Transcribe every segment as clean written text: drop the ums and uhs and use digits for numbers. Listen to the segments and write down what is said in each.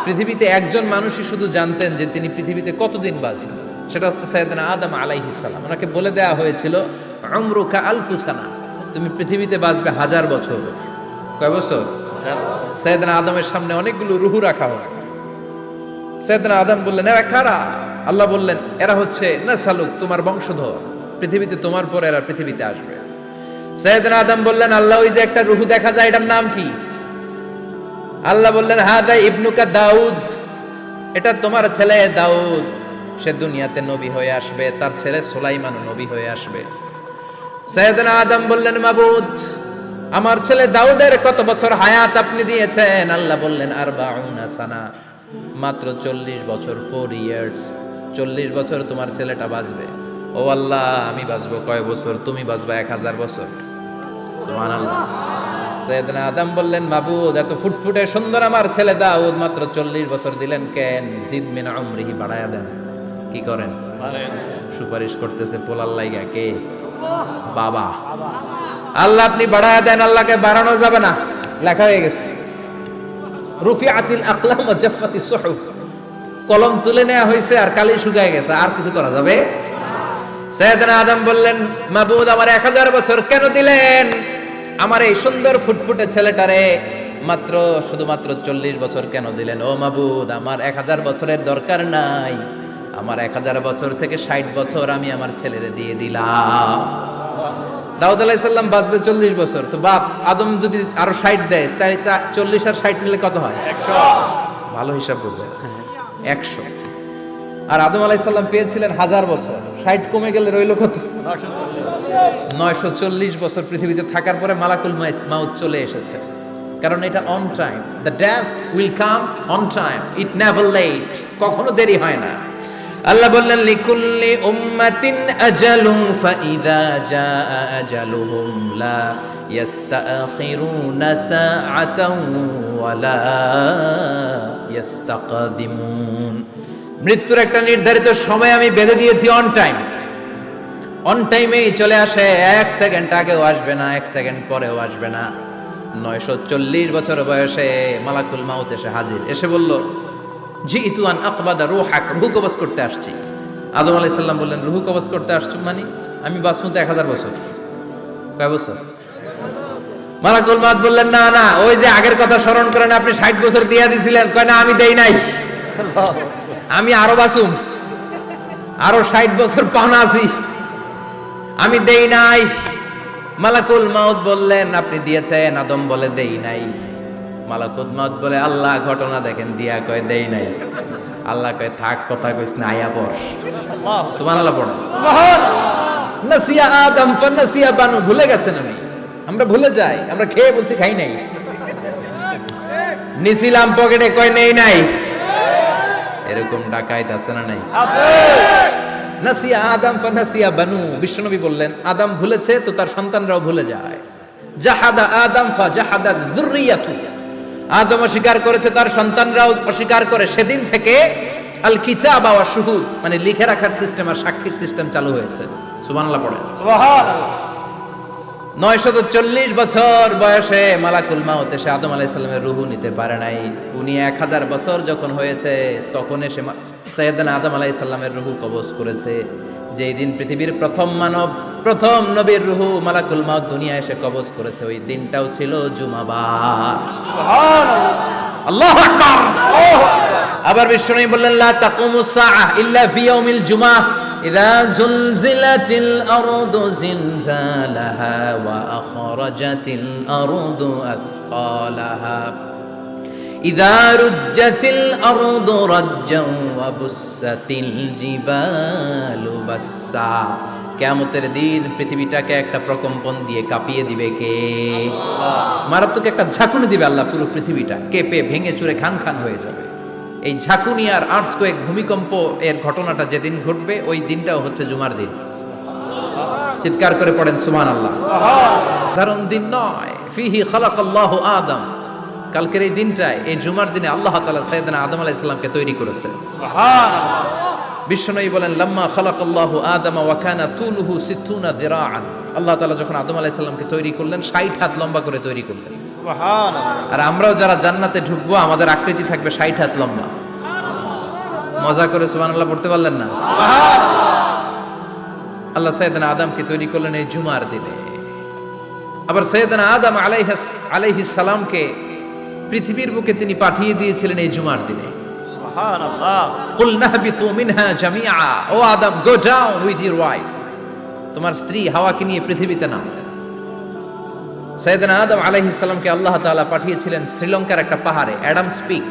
পৃথিবীতে একজন মানুষই শুধু জানতেন যে তিনি পৃথিবীতে কতদিন বাঁচবেন, সেটা হচ্ছে সাইয়েদনা আদম আলাইহিস সালাম। ওনাকে বলে দেওয়া হয়েছিল উমরুকা আলফু সানা, তুমি পৃথিবীতে বাঁচবে 1000 বছর। কয় বছর? সাইয়েদনা আদমের সামনে অনেকগুলো রুহু রাখা হয়। সাইয়েদনা আদম বললেন, এরা কারা? আল্লাহ বললেন, এরা হচ্ছে নাসালুক, তোমার বংশধর, পৃথিবীতে তোমার পর এরা পৃথিবীতে আসবে। সাইয়েদনা আদম বললেন, আল্লাহ ওই যে একটা রুহু দেখা যায়, এটার নাম কি? আল্লাহ বললেন, হাদা ইবনুকা দাউদ, এটা তোমার ছেলে দাউদ, সে দুনিয়াতে নবী হয়ে আসবে, তার ছেলে সুলাইমান নবী হয়ে আসবে। সাইয়েদনা আদম বললেন, মাবুদ, আমার ছেলে দাউদের কত বছর হায়াত আপনি দিয়েছেন? আল্লাহ বললেন, 40 সানা, মাত্র 40 বছর, 4 ইয়ার্স, 40 বছর তোমার ছেলেটা বাঁচবে। ও আল্লাহ, আমি বাঁচবো কয় বছর? তুমি বাঁচবা 1000 বছর। সুবহানাল্লাহ। সাইয়েদনা আদম বললেন, মাবুদ, এত ফুটফুটে সুন্দর আমার ছেলে দাউদ, মাত্র 40 বছর দিলেন কেন? জিদ মিন উমরিহি, বাড়ায়া দেন। কি করেন? সুপারিশ করতেছে পোলার লাইগা কে? বাবা। আল্লাহ আপনি বাড়ায়া দেন। আল্লাহকে বাড়ানো যাবে না, লেখা হয়ে গেছে। রুফিআতিল আকলাম ওয়া জাফফাতিস সুহুফ, কলম তুলে নেওয়া হয়েছে আর কালি শুকায় গেছে, আর কিছু করা যাবে? সাইয়েদনা আদম বললেন, মাবুদ, আমার 1000 বছর কেন দিলেন? আমার এই সুন্দর ফুটফুটে ছেলেটারে মাত্র শুধুমাত্র 40 বছর কেন দিলেন? ও মাবুদ, আমার 1000 বছরের দরকার নাই, আমার 1000 বছর থেকে 60 বছর আমি আমার ছেলেরে দিয়ে দিলাম। দাউদ আলাইহিস সালাম বাঁচবে 40 বছর, তো বাপ আদম যদি আরো 60 দেয়, 40 আর 60 নিলে কত হয়? 100। ভালো হিসাব বোঝে, 100। আর আদম আলাইহিস সালাম পেয়েছিলেন 1000 বছর, 60 কমে গেলে রইল কত? 940 বছর পৃথিবীতে থাকার পরে মালাকুল মাউত চলে এসেছে। কারণ এটা on time, the death will come on time, it never late, কখনো দেরি হয় না। আল্লাহ বললেন, লিকুল্লি উম্মাতিন আজালুন ফাইদা জাআ আজালুহুম লা ইস্তাখিরুনা সাআতান ওয়া লা ইস্তাকদিমুন। মৃত্যুর একটা নির্ধারিত সময় আমি বেঁধে দিয়েছি, অন টাইম, অন টাইমেই চলে আসে, 1 সেকেন্ড আগেও আসবে না, 1 সেকেন্ড পরেও আসবে না। 940 বছর বয়সে মালাকুল মাউত এসে হাজির, এসে বলল, জিইতু আন আকবাদা রূহাক, রূহ কবজ করতে আসছি। আদম আলাইহিস সালাম বললেন, রূহ কবজ করতে আসছো মানে? আমি বাঁচবো তো 1000 বছর। কয় বছর? মালাকুল মাউত বললেন, না না, ওই যে আগের কথা স্মরণ করেন, আপনি 60 বছর দিয়া দিছিলেন। কয় না, আমি দেই নাই, আমি আরো বাঁচুম, আরো 60 বছর পাওনা আছি, আমি দেই নাই। মালাকুল মাউত বললেন, আপনি দিয়েছেন। আদম বলে, দেই নাই। মালাকুল মাউত বলে, আল্লাহ ঘটনা দেখেন, দিয়া কয় দেই নাই। আল্লাহ কয়, থাক, কথা কইস না, আয়া পড়। সুবহানাল্লাহ পড়। নাসিয়া আদম ফানাসিয়া বানু, ভুলে গেছেন। আমরা ভুলে যাই, আমরা খেয়ে বলছি খাই নাই, নিছিলাম পকেটে, কয় নেই নাই। এরকম ডাকাইত আছে না নাই? আছে। নাসিয়া আদম ফানাসিয়া বানু, বিশ্বনবী বললেন, আদম ভুলেছে তো তার সন্তানরাও ভুলে যায়। জাহাদা আদম ফাজাহাদা যুররিয়াতু, আদম অস্বীকার করেছে, তার সন্তানরাও অস্বীকার করে। সেদিন থেকে আল কিতাব ওয়া শুহুদ, মানে লিখে রাখার সিস্টেম আর সাক্ষীর সিস্টেম চালু হয়েছে। সুবহানাল্লাহ পড়েন। সুবহানাল্লাহ। 940 বছর বয়সে মালাকুল মাউত এসে আদম আলাইহিস সালামের রূহ নিতে পারে নাই। উনি 1000 বছর যখন হয়েছে তখন এসে সাইয়েদনা আদম আলাইহিস সালামের রূহ কবজ করেছে। যেই দিন পৃথিবীর প্রথম মানব, প্রথম নবীর রূহ মালাকুল মাউত দুনিয়া এসে কবজ করেছে, ওই দিনটাও ছিল জুমাবার। সুবহানাল্লাহ, আল্লাহু আকবার। আবার বিশ্বনবী বললেন, লা তাকুমুস সাআহ ইল্লা ফি ইয়াউমিল জুমআহ ইযা যুলজিলাতিল আরদু জিলজালাহা ওয়া আখরাজাতিল আরদু আসকালাহা ইযা রুজ্জাতিল আরদু রাজ্জান ওয়া বুসাতিল জিবালু বাসসা। কিয়ামতের দিন পৃথিবীটাকে একটা প্রকম্পন দিয়ে কাঁপিয়ে দিবে কে? আল্লাহ। মারাত্মক একটা ঝাঁকুনি দিবে আল্লাহ, পুরো পৃথিবীটা কেঁপে ভেঙে চুরে খান খান হয়ে যাবে। এই ঝাঁকুনি আর আর্থকোয়েক, ভূমিকম্প এর ঘটনাটা যেদিন ঘটবে, ওই দিনটাও হচ্ছে জুমার দিন। চিৎকার করে পড়েন সুবহানাল্লাহ। সাধারণ দিন নয়, ফিহি খালাকাল্লাহু আদম। কালকের এই দিনটায়, এই জুমার দিনে আল্লাহ তাআলা সাইয়েদনা আদম আলাইহিস সালামকে তৈরি করেছেন। সুবহানাল্লাহ। বিশ্বনবী বলেন, লাম্মা খালাকাল্লাহু আদম ওয়া কানা তুলুহু 60 যিরাআন। আল্লাহ তাআলা যখন আদম আলাইহিস সালামকে তৈরি করলেন, 60 হাত লম্বা করে তৈরি করলেন। আর আমরাও যারা জান্নাতে ঢুকবো আমাদের আকৃতি থাকবে 60 হাত লম্বা। মজা করে সুবহানাল্লাহ পড়তে পারলেন না? আল্লাহ সাইয়েদনা আদমকে তৈরি করলেন এই জুমার দিনে। আবার সাইয়েদনা আদম আলাইহিস সালামকে পৃথিবীর বুকে তিনি পাঠিয়ে দিয়েছিলেন এই জুমার দিনে। সুবহানাল্লাহ। কুল নাহবিতু মিনহা জামিআ, ও Adam, go down with your wife, তোমার স্ত্রী হাওয়াকে নিয়ে পৃথিবীতে নাও। সাইয়েদনা আদম আলাইহিস সালামকে আল্লাহ তাআলা পাঠিয়েছিলেন শ্রীলঙ্কার একটা পাহাড়ে, অ্যাডামস পিক।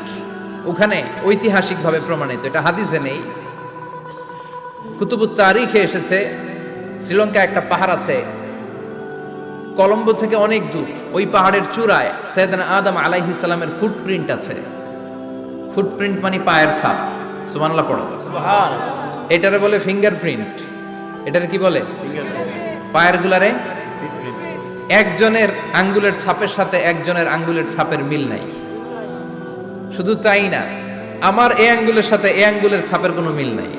ওখানে ঐতিহাসিকভাবে প্রমাণিত, এটা হাদিসে নেই, কুতুবুত তারিখে এসেছে। শ্রীলঙ্কা একটা পাহাড় আছে, কলম্বো থেকে অনেক দূর। ওই পাহাড়ের চূড়ায় সাইয়েদনা আদম আলাইহিস সালামের ফুটপ্রিন্ট আছে। ফুটপ্রিন্ট মানে পায়ের ছাপ। সুবহানাল্লাহ পড়ো। সুবহানাল্লাহ। এটারে বলে ফিঙ্গারপ্রিন্ট। এটারে কি বলে? পায়ের গুলারে একজনের আঙ্গুলের ছাপের সাথে একজনের আঙ্গুলের ছাপের মিল নাই। শুধু তাই না, আমার এই আঙ্গুলের সাথে এই আঙ্গুলের ছাপের কোনো মিল নাই।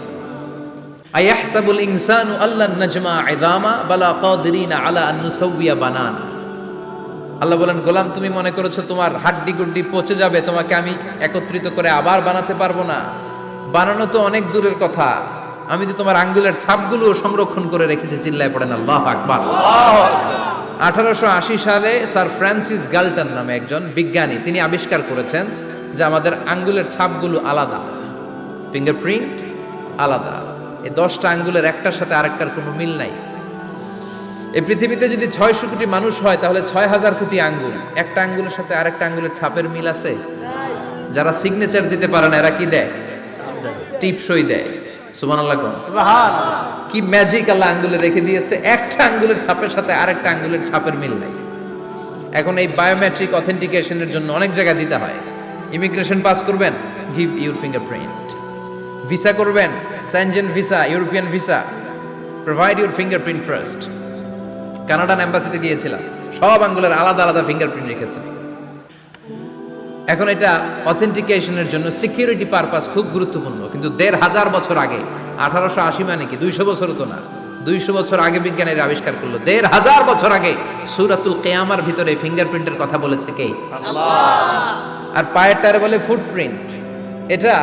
আয়াহসাবুল ইনসানু আল্লান নাজমা ইযামা বালা কাদিরিনা আলা আন নুসাউবিয়া বানানা। আল্লাহ বলেন, গোলাম তুমি মনে করেছো তোমার হাড্ডি গুড্ডি পচে যাবে, তোমাকে আমি একত্রিত করে আবার বানাতে পারবো না? বানানো তো অনেক দূরের কথা, আমি তো তোমার আঙ্গুলের ছাপগুলো সংরক্ষণ করে রেখেছি। চিল্লায় পড়েন আল্লাহু আকবার। 1880 সালে স্যার ফ্রান্সিস গাল্টন নামে একজন বিজ্ঞানী, তিনি আবিষ্কার করেছেন যে আমাদের আঙ্গুলের ছাপগুলো আলাদা, ফিঙ্গারপ্রিন্ট আলাদা। এই 10টা আঙ্গুলের একটার সাথে আরেকটার কোনো মিল নাই। এই পৃথিবীতে যদি 600 কোটি মানুষ হয় তাহলে 6000 কোটি আঙ্গুল, একটা আঙ্গুলের সাথে আরেকটা আঙ্গুলের ছাপের মিল আছে? যারা সিগনেচার দিতে পারে না এরা কি দেয়? টিপসই দেয়। সুবহানাল্লাহ। সুবহানাল্লাহ। কি ম্যাজিক আল্লাহ আঙ্গুলে রেখে দিয়েছে, একটা আঙ্গুলের ছাপের সাথে আরেকটা আঙ্গুলের ছাপের মিল নাই। এখন এই বায়োমেট্রিক অথেন্টিকেশনের জন্য অনেক জায়গায় দিতে হয়। ইমিগ্রেশন পাস করবেন, গিভ ইউর ফিঙ্গারপ্রিন্ট। ভিসা করবেন, Schengen visa, European visa, provide your fingerprint first. Canadian এম্বাসিতে গিয়েছিলাম, সব আঙ্গুলের আলাদা আলাদা ফিঙ্গারপ্রিন্ট রেখেছে। এখন এটা অথেন্টিকেশনের জন্য সিকিউরিটি পারপাস খুব গুরুত্বপূর্ণ। কিন্তু 1500 বছর আগে, 1880 মানে কি 200 বছর তো না, 200 বছর আগে বিজ্ঞানীরা আবিষ্কার করলো। 1500 বছর আগে সূরাতুল কিয়ামার ভিতরে ফিঙ্গারপ্রিন্টের কথা বলেছে কে? আল্লাহ। আর পায়েরটারে বলে ফুটপ্রিন্ট। এটা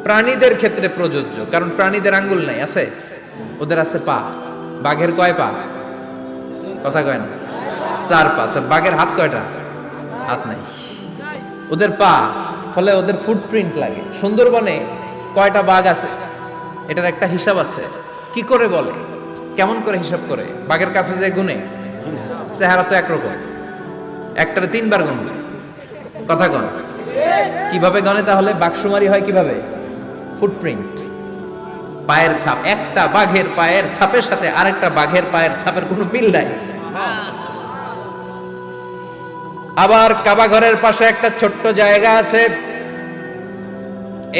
প্রাণীদের ক্ষেত্রে প্রযোজ্য, কারণ প্রাণীদের আঙ্গুল নাই, আছে? ওদের আছে পা। বাঘের কয় পা? কথা কয় না? 4 পা। বাঘের হাত কয়টা? হাত নাই, ওদের পা। ফলে ওদের ফুটপ্রিন্ট লাগে। সুন্দরবনে কয়টা বাঘ আছে এটার একটা হিসাব আছে। কি করে বলে, কেমন করে হিসাব করে? বাঘের কাছে যে গুনে, চেহারা তো একরকম, একটারে 3 বার গুনবে। কথা কন, কিভাবে গনে তাহলে? বাঘশুমারি হয় কিভাবে? ফুটপ্রিন্ট, পায়ের ছাপ। একটা বাঘের পায়ের ছাপের সাথে আরেকটা বাঘের পায়ের ছাপের কোনো মিল নাই। আবার কাবা ঘরের পাশে একটা ছোট্ট জায়গা আছে,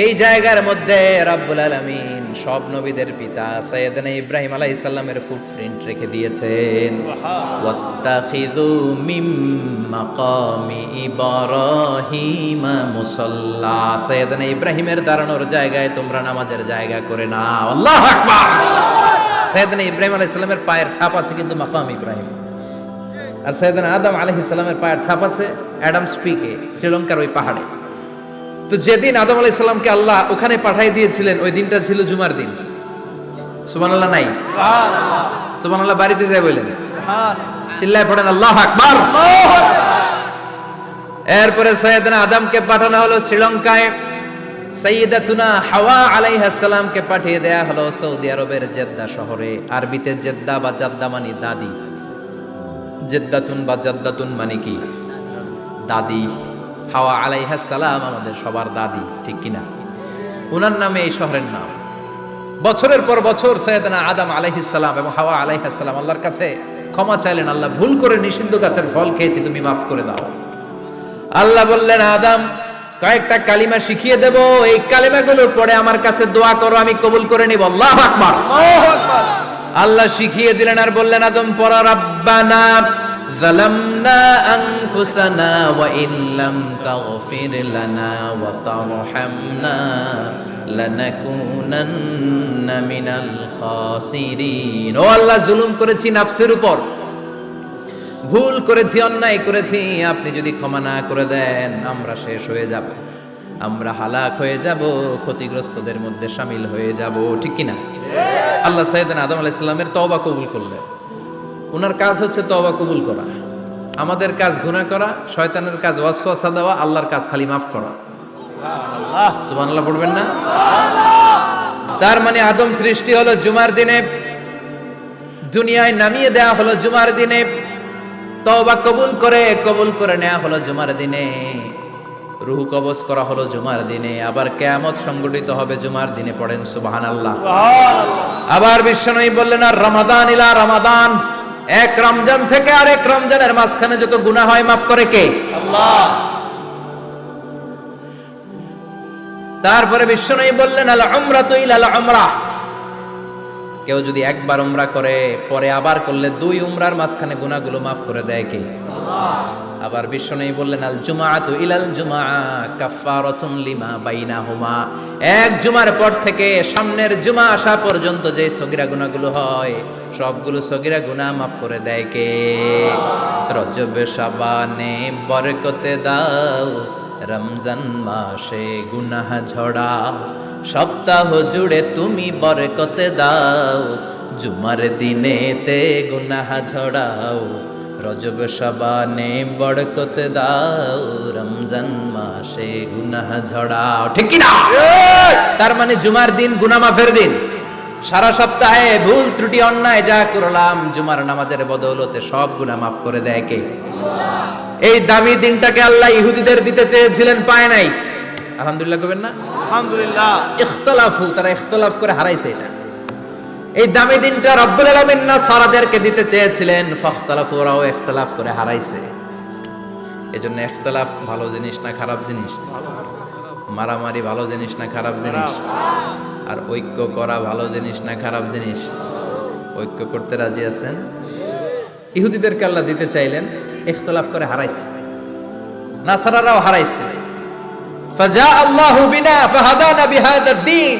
এই জায়গার মধ্যে রব্বুল আলামিন সব নবীদের পিতা সাইয়েদনা ইব্রাহিম আলাইহিস সালামের ফুটপ্রিন্ট রেখে দিয়েছেন। ওয়াত্তাখিযু মিম মাকামি ইব্রাহিম মুসাল্লা, সাইয়েদনা ইব্রাহিমের দাঁড়ানোর জায়গায় তোমরা নামাজের জায়গা করে নাও। আল্লাহু আকবার। সাইয়েদনা ইব্রাহিম আলাইহিস সালামের পায়ের ছাপ আছে কিন্তু মাকাম ইব্রাহিম। আর সাইয়েদনা আদম আলাইহিস সালামের পায়ের ছাপ আছে অ্যাডামস পিকে, শ্রীলঙ্কার ওই পাহাড়ে। তো যেদিন আদম আলাইহিস সালামকে আল্লাহ ওখানে পাঠিয়ে দিয়েছিলেন, ওই দিনটা ছিল জুমার দিন। সুবহানাল্লাহ নাই? সুবহানাল্লাহ। সুবহানাল্লাহ বাড়িতে যায় বলেন, সুবহানাল্লাহ। চিল্লায় পড়েন আল্লাহু আকবার। এরপরে সাইয়েদনা আদমকে পাঠানো হলো শ্রীলঙ্কায়, সাইয়্যিদাতুনা হাওয়া আলাইহিস সালামকে পাঠিয়ে দেয়া হলো সৌদি আরবের জেদ্দা শহরে। আরবিতে জেদ্দা বা জাদ্দা মানে দাদি। জেদ্দাতুন বা জাদ্দাতুন মানে কি? দাদি। হাওয়া আলাইহিস সালাম আমাদের সবার দাদি, ঠিক কিনা? ওনার নামে এই শহরের নাম। বছরের পর বছর সাইয়েদনা আদম আলাইহিস সালাম এবং হাওয়া আলাইহিস সালাম আল্লাহর কাছে ক্ষমা চাইলেন, আল্লাহ ভুল করে নিষিদ্ধ গাছের ফল খেয়েছি, তুমি মাফ করে দাও। আল্লাহ বললেন, আদম কয়েকটা কালিমা শিখিয়ে দেব, এই কালিমাগুলোর পরে আমার কাছে দোয়া করো, আমি কবুল করে নিব। আল্লাহু আকবার। আল্লাহু আকবার। আল্লাহ শিখিয়ে দিলেন আর বললেন, আদম পড়া, রাব্বানা যালামনা আনফুসানা ওয়া ইল্লাম তাগফির লানা ওয়া তারহামনা লানাকুনান্না মিনাল খাসিরিন। ও আল্লাহ, জুলুম করেছি নাফসের উপর, ভুল করেছি, অন্যায় করেছি, আপনি যদি ক্ষমা না করে দেন আমরা শেষ হয়ে যাব, আমরা হালাক হয়ে যাব, ক্ষতিগ্রস্তদের মধ্যে শামিল হয়ে যাব, ঠিক কিনা? আল্লাহ সাইয়েদনা আদম আলাইহিস সালামের তওবা কবুল করলেন। ওনার কাজ হচ্ছে তওবা কবুল করা, আমাদের কাজ গুনাহ করা, শয়তানের কাজ ওয়াসওয়াসা দেওয়া, আল্লাহর কাজ খালি মাফ করা। সুবহানাল্লাহ পড়বেন না? তার মানে আদম সৃষ্টি হলো জুমার দিনে, দুনিয়ায় নামিয়ে দেয়া হলো জুমার দিনে, তওবা কবুল করে নেওয়া হলো জুমার দিনে, রূহ কবজ করা হলো জুমার দিনে, আবার কিয়ামত সংগঠিত হবে জুমার দিনে। পড়েন সুবহানাল্লাহ। আবার বিশ্বনবী বললেন, আর রমাদান ইলা রমাদান, এক রমজান থেকে আরেক রমজানের মাঝখানে যত গুনাহ হয় মাফ করে কে? আল্লাহ। তারপরে বিশ্বনবী বললেন, আল উমরাতু ইলাল উমরাহ, কেউ যদি একবার উমরা করে পরে আবার করলে দুই উমরার মাঝখানে গুনাহগুলো মাফ করে দেয় কে? আল্লাহ। আবার বিশ্বনবী বললেন, আল জুমআতু ইলাল জুমআ কাফফারাতুন লিমা বাইনাহুমা, এক জুমার পর থেকে সামনের জুমা আসা পর্যন্ত যে সগীরা গুনাহগুলো হয় সবগুলো সগীরা গুনাহ মাফ করে দেয় কে? রজব শাবানে বরকতে দাও, রমজান মাসে গুনাহ ঝড়াও, সপ্তাহ জুড়ে তুমি বরকতে দাও, জুমার দিনেতে গুনাহ ঝড়াও, রজব শাবানে বরকতে দাও, রমজান মাসে গুনাহ ঝড়াও, ঠিক কি না? তার মানে জুমার দিন গুনাহ মাফের দিন। সারা সপ্তাহে ভুল ত্রুটি অন্যায় যা করলাম জুমার নামাজের বদৌলতে সব গুনাহ মাফ করে দেয় কে? আল্লাহ। এই দামি দিনটাকে আল্লাহ ইহুদিদের দিতে চেয়েছিলেন, পায় নাই। আলহামদুলিল্লাহ কবেন না? আলহামদুলিল্লাহ। ইখতিলাফু, তারা ইখতিলাফ করে হারাইছে এটা। এই দামি দিনটা রব্বুল আলামিন নাসারাদেরকে দিতে চেয়েছিলেন, ফাখতালাফু, ওরাও ইখতিলাফ করে হারাইছে। এজন্য ইখতিলাফ ভালো জিনিস না খারাপ জিনিস? মারামারি ভালো জিনিস না খারাপ জিনিস? আর ঐক্য করা ভালো জিনিস না খারাপ জিনিস? ঐক্য করতে রাজি আছেন? ইহুদিদেরকে আল্লাহ দিতে চাইলেন, ইখতিলাফ করে হারাইছে, নাসারারাও হারাইছে। ফাজা আল্লাহু বিনা ফাহাদানা বিহাদাদ দ্বীন,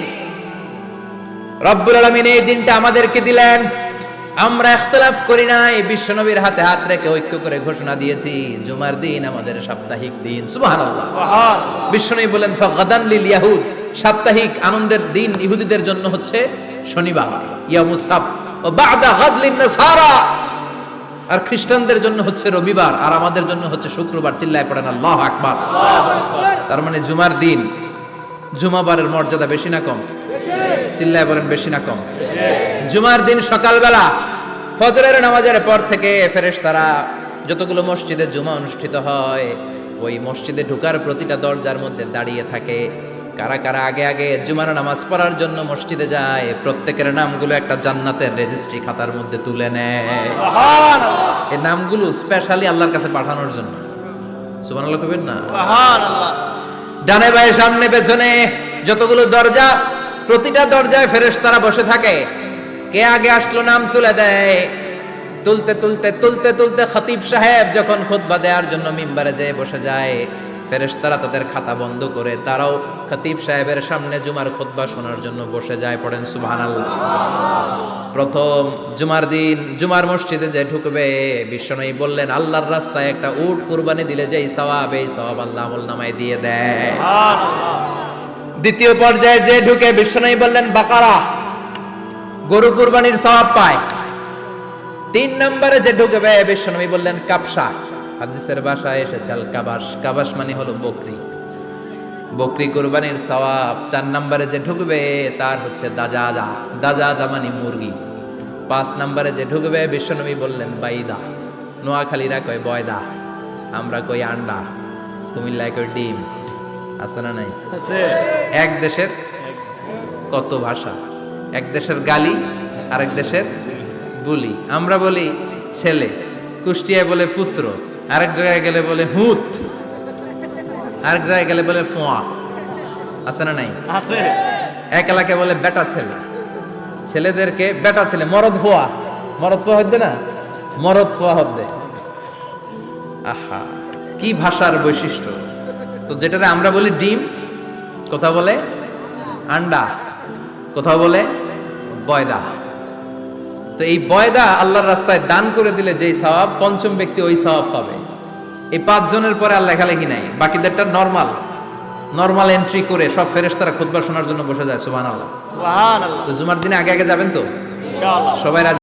রব্বুল আলামিন এই দিনটা আমাদেরকে দিলেন, আমরা ইখতিলাফ করি নাই, বিশ্বনবীর হাতে হাত রেখে ঐক্য করে ঘোষণা দিয়েছি জুমার দিন আমাদের সাপ্তাহিক দিন। সুবহানাল্লাহ। বিশ্বনবী বলেন, ফাগাদান লিল ইয়াহুদ, সাপ্তাহিক আনন্দের দিন ইহুদিদের জন্য হচ্ছে শনিবার, ইয়ামুস সাbt, ও বা'দা গাদ লিন নাসারা, আর খ্রিস্টানদের জন্য হচ্ছে রবিবার, আর আমাদের জন্য হচ্ছে শুক্রবার। চিল্লায় পড়েন আল্লাহু আকবার। তার মানে জুমার দিন, জুমাবারের মর্যাদা বেশি না কম? চিল্লায় বলেন বেশি না কম? জুমার দিন সকালবেলা ফজরের নামাজের পর থেকে ফেরেশতারা যতগুলো মসজিদে জুমা অনুষ্ঠিত হয় ওই মসজিদে ঢোকার প্রতিটা দরজার মধ্যে দাঁড়িয়ে থাকে। কারা কারা আগে আগে জুমার নামাজ পড়ার জন্য মসজিদে যায়, প্রত্যেকের নামগুলো একটা জান্নাতের রেজিস্ট্রি খাতার মধ্যে তুলে নেয়। সুবহানাল্লাহ। এই নামগুলো স্পেশালি আল্লাহর কাছে পাঠানোর জন্য। সুবহানাল্লাহ কইবেন না? সুবহানাল্লাহ। ডানে বাঁয়ে সামনে পেছনে যতগুলো দরজা, প্রতিটা দরজায় ফেরেশতারা বসে থাকে। কে আগে আসলো নাম তুলে দেয়। তুলতে তুলতে তুলতে তুলতে খতিব সাহেব যখন খুতবা দেওয়ার জন্য মিম্বারে যেয়ে বসে যায়, ফেরেশতারা তাদের খাতা বন্ধ করে তারাও খতিব সাহেবের সামনে জুমার খুতবা শোনার জন্য বসে যায়। পড়েন সুবহানাল্লাহ। প্রথম জুমার দিন জুমার মসজিদে যে ঢুকবে, বিশ্বনবী বললেন, আল্লাহর রাস্তায় একটা উট কুরবানি দিলে যেই সওয়াব, এই সওয়াব আল্লাহ আমলনামায় দিয়ে দেয়। দ্বিতীয় পর্যায়ে যে ঢুকে, বিশ্বনবী বললেন বাকারা, গরু কুরবানির সওয়াব পায়। তিন নম্বরে যে ঢুকবে, বিশ্বনবী বললেন কাবসা, হাদিসের ভাষায় এসেছে আল কাবাস, কাবাস মানে হলো বকরি, বকরি কুরবানির সওয়াব। চার নম্বরে যে ঢুকবে তার হচ্ছে দাজাজা, দাজাজা মানে মুরগি। পাঁচ নম্বরে যে ঢুকবে, বিশ্বনবী বললেন বাইদা, নোয়াখালীরা কয় বয়দা, আমরা কই আন্ডা, কুমিল্লায় কই ডিম। আছে না নাই? এক দেশের কত ভাষা, এক দেশের গালি আরেক দেশের বুলি। আমরা বলি ছেলে, কুষ্টিয়ায় বলে পুত্র, আরেক জায়গায় গেলে বলে হুত, আরেক জায়গায় গেলে বলে ফোয়া। আছে না নাই? এক এলাকায় বলে বেটা ছেলে, ছেলেদেরকে বেটা ছেলে, মরদ হওয়া, মরদ হওয়া হদ্দে না, মরদ হওয়া হদ্দে। আহা, কি ভাষার বৈশিষ্ট্য। তো যেটারে আমরা বলি ডিম, কোথাও বলে আন্ডা, কোথাও বলে বয়দা। তো এই বয়দা আল্লাহর রাস্তায় দান করে দিলে যেই সওয়াব, পঞ্চম ব্যক্তি ওই সওয়াব পাবে। এই 5 জনের পরে আর লেখালেখি নাই, বাকিদেরটা নরমাল এন্ট্রি করে সব ফেরেশতারা খুতবা শোনার জন্য বসে যায়। সুবহানাল্লাহ। সুবহানাল্লাহ। তো জুমার দিনে আগে আগে যাবেন তো ইনশাআল্লাহ। সবাই?